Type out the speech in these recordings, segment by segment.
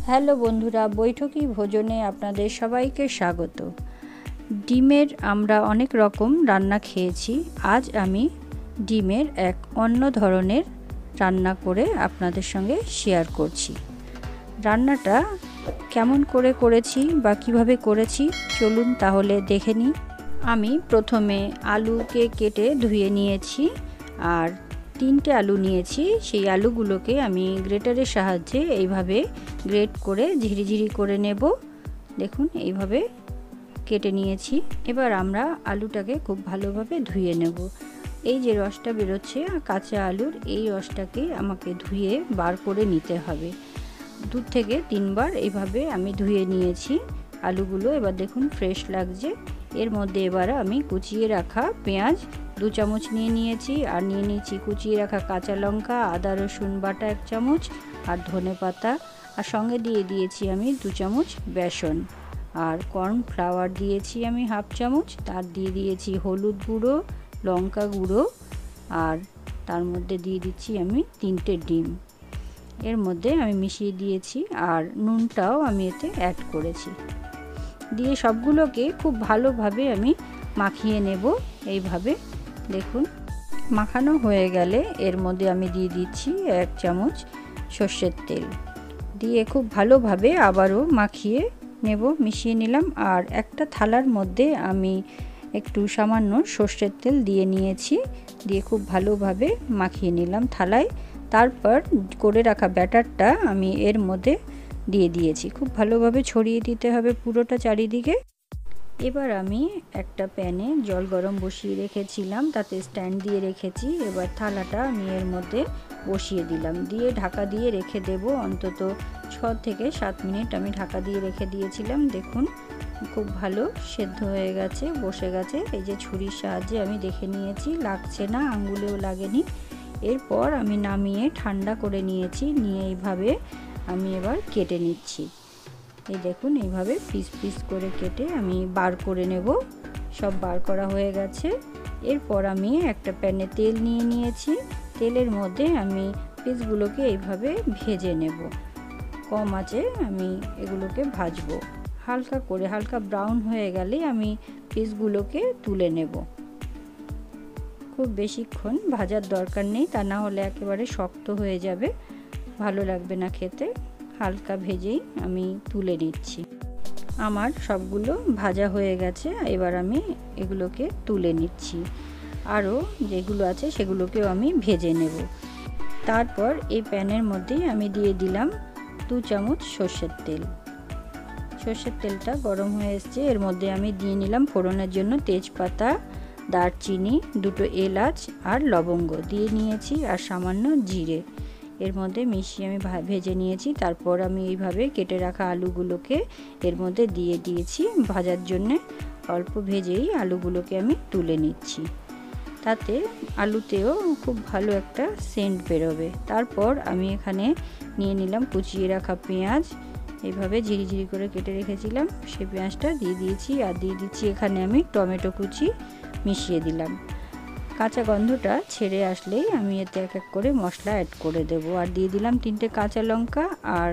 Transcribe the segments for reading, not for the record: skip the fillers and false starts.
Hello বন্ধুরা, বৈঠকি ভোজনে আপনাদের সবাইকে স্বাগত। ডিমের আমরা অনেক রকম রান্না খেয়েছি। আজ আমি ডিমের এক অন্য ধরনের রান্না করে আপনাদের সঙ্গে শেয়ার করছি। রান্নাটা কেমন করে করেছি বা কিভাবে করেছি চলুন তাহলে দেখে নিই। আমি প্রথমে আলুকে কেটে ধুয়ে নিয়েছি আর 3টে আলু নিয়েছি। সেই আলুগুলোকে আমি গ্রেটারের সাহায্যে এইভাবে গ্রেট করে ঝিরিঝিরি করে নেব। দেখুন এইভাবে কেটে নিয়েছি। এবার আমরা আলুটাকে খুব ভালোভাবে ধুয়ে নেব। এই যে রসটা বেরোচ্ছে কাঁচা আলুর, এই রসটাকে আমাকে ধুয়ে বার করে নিতে হবে। 2 থেকে 3 বার এইভাবে আমি ধুয়ে নিয়েছি আলুগুলো। এবার দেখুন ফ্রেশ লাগছে। এর মধ্যে এবার আমি কুচিয়ে রাখা পেঁয়াজ 2 চামচ নিয়ে নিয়েছি আর নিয়ে নিয়েছি কুচিয়ে রাখা কাঁচা লঙ্কা, আদা রসুন বাটা 1 চামচ আর ধনেপাতা, আর সঙ্গে দিয়ে দিয়েছি আমি 2 চামচ বেসন আর কর্নফ্লাওয়ার দিয়েছি আমি 1/2 চামচ। তার দিয়ে দিয়েছি হলুদ গুঁড়ো, লঙ্কা গুঁড়ো আর তার মধ্যে দিয়ে দিচ্ছি আমি 3টে ডিম। এর মধ্যে আমি মিশিয়ে দিয়েছি আর নুনটাও আমি এতে অ্যাড করেছি। দিয়ে সবগুলোকে খুব ভালোভাবে আমি মাখিয়ে নেব। এইভাবে দেখুন মাখানো হয়ে গেলে এর মধ্যে আমি দিয়ে দিচ্ছি 1 চামচ সর্ষের তেল। দিয়ে খুব ভালোভাবে আবারও মাখিয়ে নেব, মিশিয়ে নিলাম। আর একটা থালার মধ্যে আমি একটু সামান্য সর্ষের তেল দিয়ে নিয়েছি, দিয়ে খুব ভালোভাবে মাখিয়ে নিলাম থালায়। তারপর করে রাখা ব্যাটারটা আমি এর মধ্যে দিয়ে দিয়েছি। খুব ভালোভাবে ছড়িয়ে দিতে হবে পুরোটা চারিদিকে। এবার আমি একটা প্যানে জল গরম বসিয়ে রেখেছিলাম, তাতে স্ট্যান্ড দিয়ে রেখেছি। এবার থালাটা আমি এর মধ্যে বসিয়ে দিলাম, দিয়ে ঢাকা দিয়ে রেখে দেব অন্তত 6 থেকে 7 মিনিট আমি ঢাকা দিয়ে রেখে দিয়েছিলাম। দেখুন খুব ভালো সেদ্ধ হয়ে গেছে, বসে গেছে। এই যে ছুরির সাহায্যে আমি দেখে নিয়েছি, লাগছে না, আঙ্গুলেও লাগেনি। এরপর আমি নামিয়ে ঠান্ডা করে নিয়েছি, নিয়ে এইভাবে আমি এবার কেটে নিচ্ছি। এই দেখুন এইভাবে পিস পিস করে কেটে আমি বার করে নেব। সব বার করা হয়ে গেছে। এরপর আমি একটা প্যানে তেল নিয়ে নিয়েছি। তেলের মধ্যে আমি পিসগুলোকে এইভাবে ভেজে নেব। কম আঁচে আমি এগুলোকে ভাজবো। হালকা করে, হালকা ব্রাউন হয়ে গেলে আমি পিসগুলোকে তুলে নেব। খুব বেশিক্ষণ ভাজার দরকার নেই, তা না হলে একেবারে শক্ত হয়ে যাবে, ভালো লাগবে না খেতে। হালকা ভেজেই আমি তুলে নিচ্ছি। আমার সবগুলো ভাজা হয়ে গেছে। এবার আমি এগুলোকে তুলে নিচ্ছি। আরও যেগুলো আছে সেগুলোকেও আমি ভেজে নেব। তারপর এই প্যানের মধ্যেই আমি দিয়ে দিলাম 2 চামচ সর্ষের তেল। সর্ষের তেলটা গরম হয়ে এসছে। এর মধ্যে আমি দিয়ে নিলাম ফোড়নের জন্য তেজপাতা, দারচিনি, 2টো এলাচ আর লবঙ্গ দিয়ে নিয়েছি আর সামান্য জিরে। এর মধ্যে মিশিয়ে আমি ভেজে নিয়েছি। তারপর আমি এইভাবে কেটে রাখা আলুগুলোকে এর মধ্যে দিয়ে দিয়েছি ভাজার জন্যে। অল্প ভেজেই আলুগুলোকে আমি তুলে নিচ্ছি, তাতে আলুতেও খুব ভালো একটা সেন্ট বেরোবে। তারপর আমি এখানে নিয়ে নিলাম কুচিয়ে রাখা পেঁয়াজ, এইভাবে ঝিরিঝিরি করে কেটে রেখেছিলাম, সেই পেঁয়াজটা দিয়ে দিয়েছি। আর দিয়ে দিচ্ছি এখানে আমি টমেটো কুচি মিশিয়ে দিলাম। কাঁচা গন্ধটা ছেড়ে আসলেই আমি এতে এক এক করে মশলা অ্যাড করে দেব। আর দিয়ে দিলাম 3টে কাঁচা লঙ্কা আর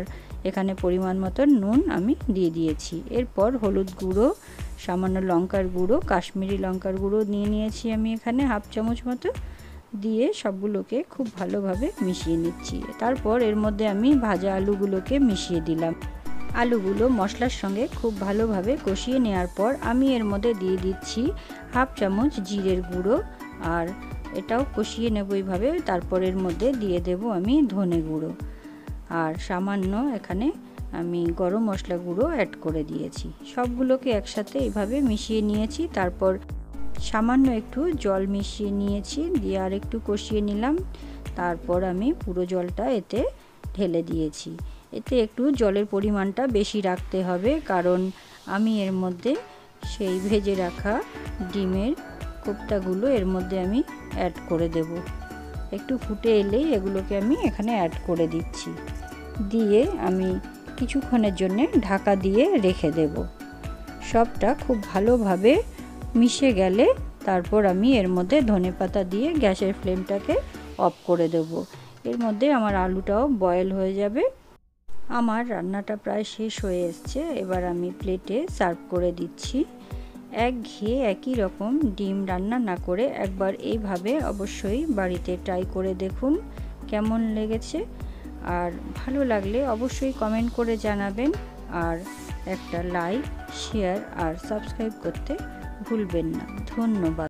এখানে পরিমাণ মতো নুন আমি দিয়ে দিয়েছি। এরপর হলুদ গুঁড়ো, সামান্য লঙ্কার গুঁড়ো, কাশ্মীরি লঙ্কার গুঁড়ো নিয়ে নিয়েছি আমি এখানে 1/2 চামচ মতো, দিয়ে সবগুলোকে খুব ভালোভাবে মিশিয়ে নিচ্ছি। তারপর এর মধ্যে আমি ভাজা আলুগুলোকে মিশিয়ে দিলাম। আলুগুলো মশলার সঙ্গে খুব ভালোভাবে কষিয়ে নেওয়ার পর আমি এর মধ্যে দিয়ে দিচ্ছি 1/2 চামচ জিরের গুঁড়ো আর এটাও কষিয়ে নেব এইভাবে। তারপর এর মধ্যে দিয়ে দেব আমি ধনে গুঁড়ো আর সামান্য এখানে আমি গরম মশলা গুঁড়ো অ্যাড করে দিয়েছি। সবগুলোকে একসাথে এইভাবে মিশিয়ে নিয়েছি। তারপর সামান্য একটু জল মিশিয়ে নিয়েছি, দিয়ে আর একটু কষিয়ে নিলাম। তারপর আমি পুরো জলটা এতে ঢেলে দিয়েছি। এতে একটু জলের পরিমাণটা বেশি রাখতে হবে, কারণ আমি এর মধ্যে সেই ভেজে রাখা ডিমের কোপ্তাগুলো এর মধ্যে আমি অ্যাড করে দেব। একটু ফুটে এলেই এগুলোকে আমি এখানে অ্যাড করে দিচ্ছি, দিয়ে আমি কিছুক্ষণের জন্য ঢাকা দিয়ে রেখে দেব। সবটা খুব ভালোভাবে মিশে গেলে তারপর আমি এর মধ্যে ধনেপাতা দিয়ে গ্যাসের ফ্লেমটাকে অফ করে দেব। এর মধ্যে আমার আলুটাও বয়েল হয়ে যাবে। আমার রান্নাটা প্রায় শেষ হয়ে এসছে, এবার আমি প্লেটে সার্ভ করে দিচ্ছি। একঘেয়ে একই রকম ডিম রান্না না করে একবার এইভাবে অবশ্যই বাড়িতে ট্রাই করে দেখুন কেমন লেগেছে। আর ভালো লাগলে অবশ্যই কমেন্ট করে জানাবেন, আর একটা লাইক, শেয়ার আর সাবস্ক্রাইব করতে ভুলবেন না। ধন্যবাদ।